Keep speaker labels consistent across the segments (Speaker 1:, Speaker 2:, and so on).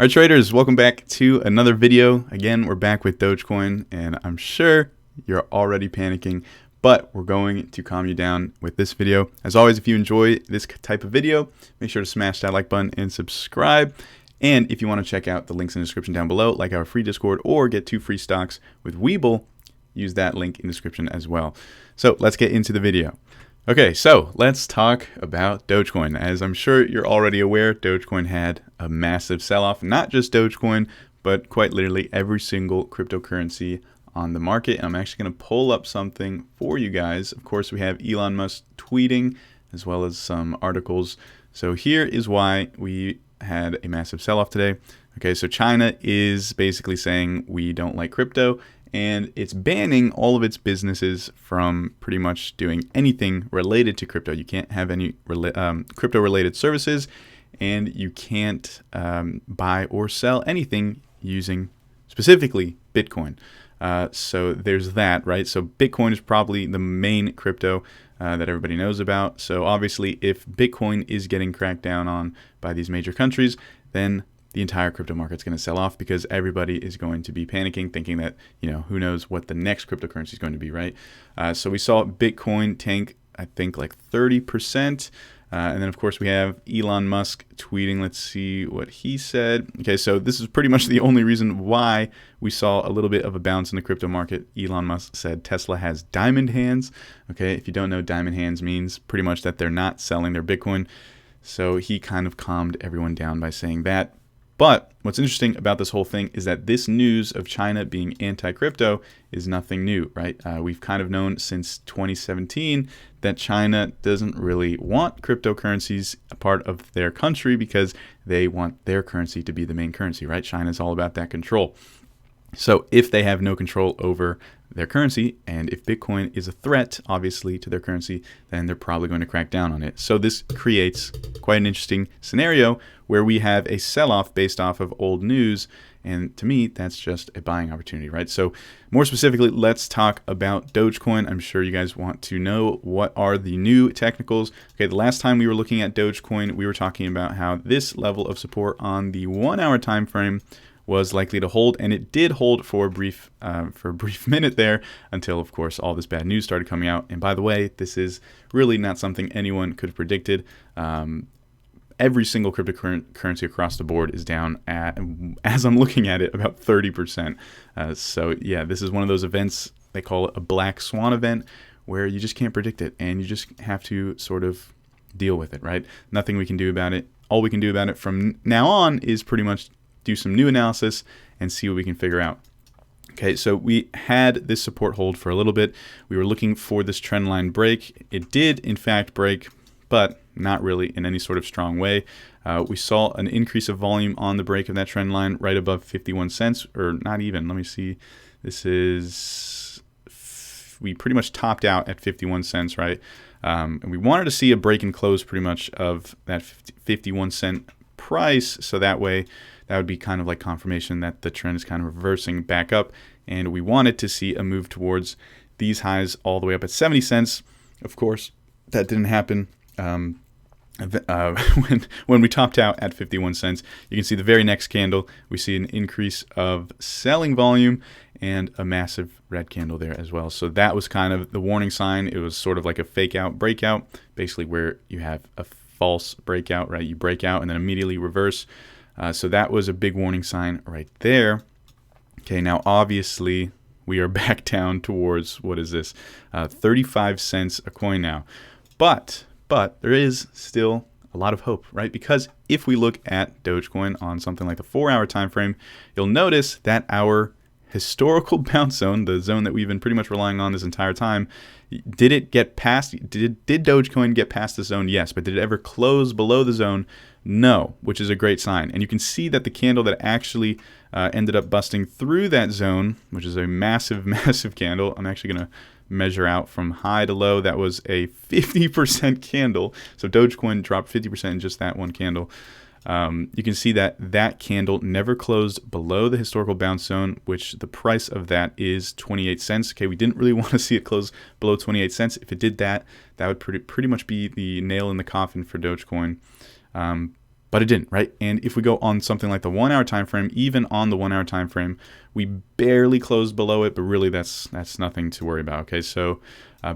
Speaker 1: All right, traders, welcome back to another video. Again, we're back with Dogecoin, and I'm sure you're already panicking, but we're going to calm you down with this video. As always, if you enjoy this type of video, make sure to smash that like button and subscribe. And if you want to check out the links in the description down below, like our free Discord or get 2 free stocks with Webull, use that link in the description as well. So let's get into the video. Okay, so let's talk about Dogecoin. As I'm sure you're already aware, Dogecoin had a massive sell-off. Not just Dogecoin, but quite literally every single cryptocurrency on the market. And I'm actually going to pull up something for you guys. Of course, we have Elon Musk tweeting as well as some articles. So here is why we had a massive sell-off today. Okay, so China is basically saying we don't like crypto, and it's banning all of its businesses from pretty much doing anything related to crypto. You can't have any crypto-related services, and you can't buy or sell anything using specifically Bitcoin. So there's that, right? So Bitcoin is probably the main crypto that everybody knows about. So obviously, if Bitcoin is getting cracked down on by these major countries, then the entire crypto market's going to sell off because everybody is going to be panicking, thinking that, who knows what the next cryptocurrency is going to be, right? So we saw Bitcoin tank, I think, like 30%. And then, of course, we have Elon Musk tweeting. Let's see what he said. Okay, so this is pretty much the only reason why we saw a little bit of a bounce in the crypto market. Elon Musk said Tesla has diamond hands. Okay, if you don't know, diamond hands means pretty much that they're not selling their Bitcoin. So he kind of calmed everyone down by saying that. But what's interesting about this whole thing is that this news of China being anti-crypto is nothing new, right? We've kind of known since 2017 that China doesn't really want cryptocurrencies a part of their country because they want their currency to be the main currency, right? China's all about that control. So if they have no control over their currency, and if Bitcoin is a threat, obviously, to their currency, then they're probably going to crack down on it. So this creates quite an interesting scenario where we have a sell-off based off of old news. And to me, that's just a buying opportunity, right? So more specifically, let's talk about Dogecoin. I'm sure you guys want to know what are the new technicals. Okay, the last time we were looking at Dogecoin, we were talking about how this level of support on the 1-hour time frame was likely to hold, and it did hold for a brief minute there until, of course, all this bad news started coming out. And by the way, this is really not something anyone could have predicted. Every single cryptocurrency across the board is down at, as I'm looking at it, about 30%. So yeah, this is one of those events, they call it a black swan event, where you just can't predict it, and you just have to sort of deal with it, right? Nothing we can do about it. All we can do about it from now on is pretty much do some new analysis and see what we can figure out. Okay, so we had this support hold for a little bit. We were looking for this trend line break. It did, in fact, break, but not really in any sort of strong way. We saw an increase of volume on the break of that trend line right above 51 cents, or not even. Let me see. This is, we pretty much topped out at 51 cents, right? And we wanted to see a break and close pretty much of that 51 cent price, so that way that would be kind of like confirmation that the trend is kind of reversing back up, and we wanted to see a move towards these highs all the way up at 70 cents. Of course, that didn't happen. When we topped out at 51 cents, you can see the very next candle, we see an increase of selling volume and a massive red candle there as well. So that was kind of the warning sign. It was sort of like a fake out breakout, basically where you have a false breakout, right? You break out and then immediately reverse. So that was a big warning sign right there. Okay, now obviously we are back down towards, what is this, 35 cents a coin now. But there is still a lot of hope, right? Because if we look at Dogecoin on something like the 4-hour time frame, you'll notice that our historical bounce zone, the zone that we've been pretty much relying on this entire time, did it get past, did Dogecoin get past the zone? Yes. But did it ever close below the zone? No, which is a great sign. And you can see that the candle that actually ended up busting through that zone, which is a massive, massive candle. I'm actually going to measure out from high to low. That was a 50% candle. So Dogecoin dropped 50% in just that one candle. You can see that that candle never closed below the historical bounce zone, which the price of that is 28 cents. Okay, we didn't really want to see it close below 28 cents. If it did that, that would pretty much be the nail in the coffin for Dogecoin. but it didn't, right? And if we go on something like the 1 hour time frame, even on the 1 hour time frame, we barely closed below it, but really that's nothing to worry about. Okay, so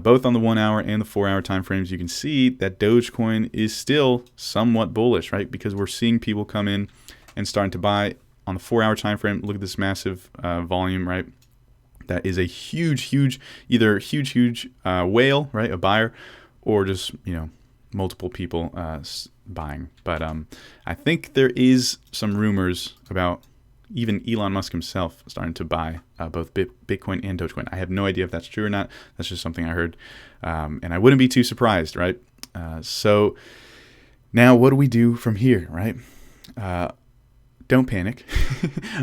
Speaker 1: both on the 1 hour and the 4 hour time frames, you can see that Dogecoin is still somewhat bullish, right? Because we're seeing people come in and starting to buy on the 4 hour time frame. Look at this massive volume, right? That is a huge whale, right? A buyer, or just, multiple people buying. But I think there is some rumors about even Elon Musk himself starting to buy both Bitcoin and Dogecoin. I have no idea if that's true or not. That's just something I heard. And I wouldn't be too surprised, right? So now what do we do from here, right? Don't panic.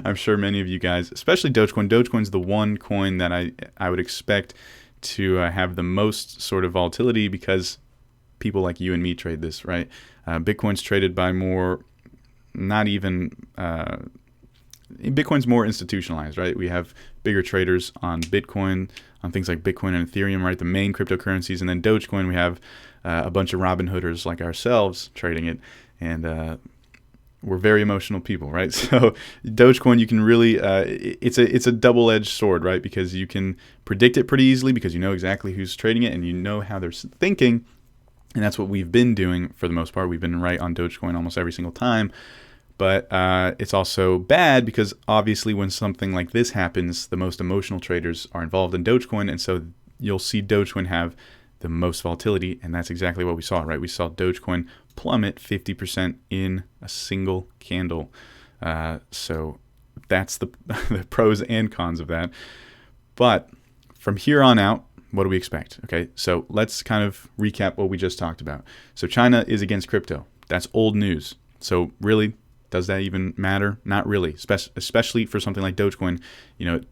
Speaker 1: I'm sure many of you guys, especially Dogecoin. Dogecoin's the one coin that I would expect to have the most sort of volatility because people like you and me trade this, right? Bitcoin's traded by more, not even, Bitcoin's more institutionalized, right? We have bigger traders on Bitcoin, on things like Bitcoin and Ethereum, right? The main cryptocurrencies. And then Dogecoin, we have a bunch of Robin Hooders like ourselves trading it. And we're very emotional people, right? So Dogecoin, you can really, it's a double-edged sword, right? Because you can predict it pretty easily because you know exactly who's trading it and you know how they're thinking. And that's what we've been doing for the most part. We've been right on Dogecoin almost every single time. But it's also bad because obviously when something like this happens, the most emotional traders are involved in Dogecoin. And so you'll see Dogecoin have the most volatility. And that's exactly what we saw, right? We saw Dogecoin plummet 50% in a single candle. So that's the pros and cons of that. But from here on out, what do we expect? Okay, so let's kind of recap what we just talked about. So China is against crypto. That's old news. So really, does that even matter? Not really, especially for something like Dogecoin.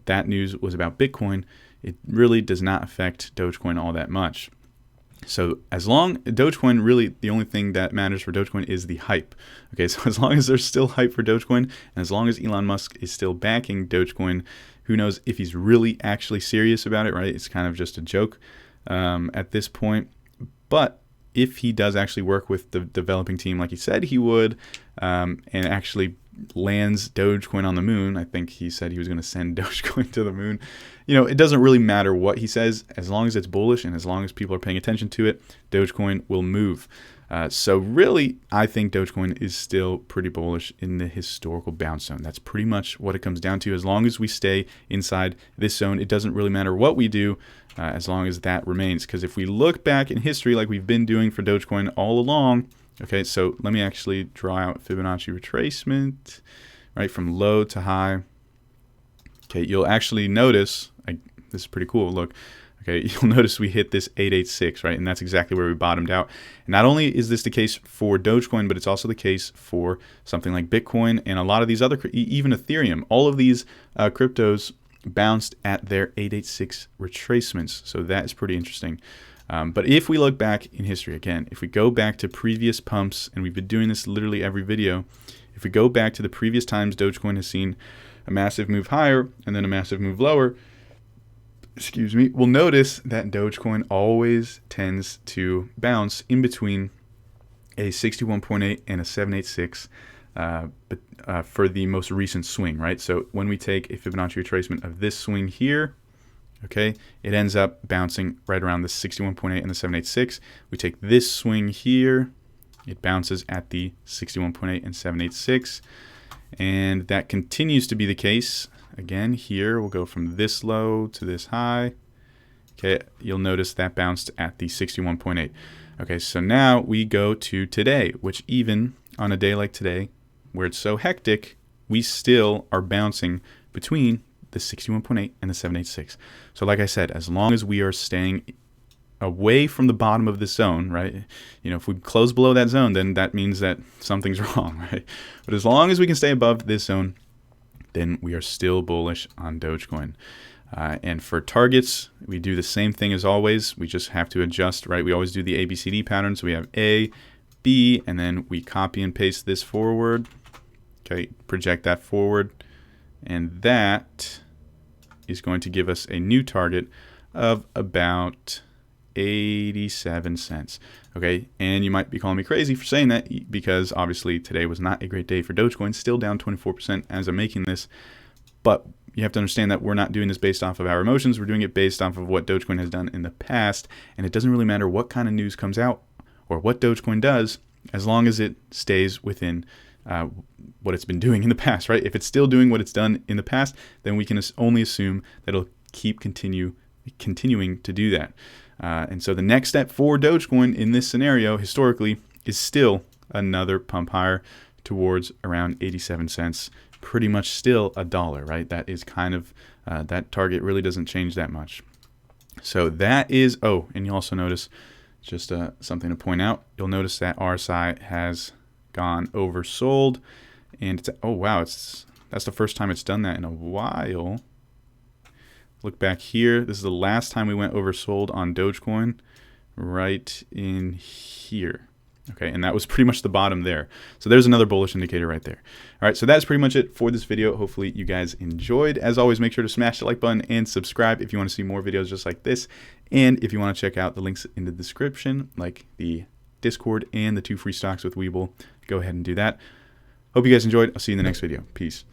Speaker 1: That news was about Bitcoin. It really does not affect Dogecoin all that much. So Dogecoin, really the only thing that matters for Dogecoin is the hype. Okay, so as long as there's still hype for Dogecoin, and as long as Elon Musk is still backing Dogecoin, who knows if he's really actually serious about it, right? It's kind of just a joke at this point. But if he does actually work with the developing team like he said he would, and actually lands Dogecoin on the moon, I think he said he was going to send Dogecoin to the moon. It doesn't really matter what he says, as long as it's bullish and as long as people are paying attention to it, Dogecoin will move. So really, I think Dogecoin is still pretty bullish in the historical bounce zone. That's pretty much what it comes down to. As long as we stay inside this zone, it doesn't really matter what we do, as long as that remains. Because if we look back in history like we've been doing for Dogecoin all along, okay, so let me actually draw out Fibonacci retracement, right, from low to high. Okay, you'll actually notice, this is pretty cool, look. Okay, you'll notice we hit this 886, right? And that's exactly where we bottomed out. And not only is this the case for Dogecoin, but it's also the case for something like Bitcoin and a lot of these other, even Ethereum. All of these cryptos bounced at their 886 retracements. So that is pretty interesting. But if we look back in history, again, if we go back to previous pumps, and we've been doing this literally every video, if we go back to the previous times Dogecoin has seen a massive move higher and then a massive move lower, we'll notice that Dogecoin always tends to bounce in between a 61.8 and a 786 for the most recent swing, right? So when we take a Fibonacci retracement of this swing here, okay, it ends up bouncing right around the 61.8 and the 786. We take this swing here, it bounces at the 61.8 and 786, and that continues to be the case. Again, here we'll go from this low to this high. Okay, you'll notice that bounced at the 61.8. Okay, so now we go to today, which even on a day like today, where it's so hectic, we still are bouncing between the 61.8 and the 786. So like I said, as long as we are staying away from the bottom of this zone, right? If we close below that zone, then that means that something's wrong, right? But as long as we can stay above this zone, then we are still bullish on Dogecoin. And for targets, we do the same thing as always. We just have to adjust, right? We always do the ABCD pattern. So we have A, B, and then we copy and paste this forward. Okay, project that forward. And that is going to give us a new target of about 87 cents. Okay, and you might be calling me crazy for saying that because obviously today was not a great day for Dogecoin, still down 24% as I'm making this. But you have to understand that we're not doing this based off of our emotions. We're doing it based off of what Dogecoin has done in the past. And it doesn't really matter what kind of news comes out or what Dogecoin does, as long as it stays within what it's been doing in the past, right? If it's still doing what it's done in the past, then we can only assume that it'll keep continuing to do that. And so the next step for Dogecoin in this scenario, historically, is still another pump higher towards around 87 cents. Pretty much still $1, right? That is kind of, that target really doesn't change that much. So that is, oh, and you also notice, just something to point out, you'll notice that RSI has gone oversold, and it's, oh wow, that's the first time it's done that in a while. Look back here, this is the last time we went oversold on Dogecoin, right in here. Okay, and that was pretty much the bottom there. So there's another bullish indicator right there. All right, so that's pretty much it for this video. Hopefully you guys enjoyed. As always, make sure to smash the like button and subscribe if you want to see more videos just like this. And if you want to check out the links in the description, like the Discord and the 2 free stocks with Webull, go ahead and do that. Hope you guys enjoyed. I'll see you in the next video. Peace.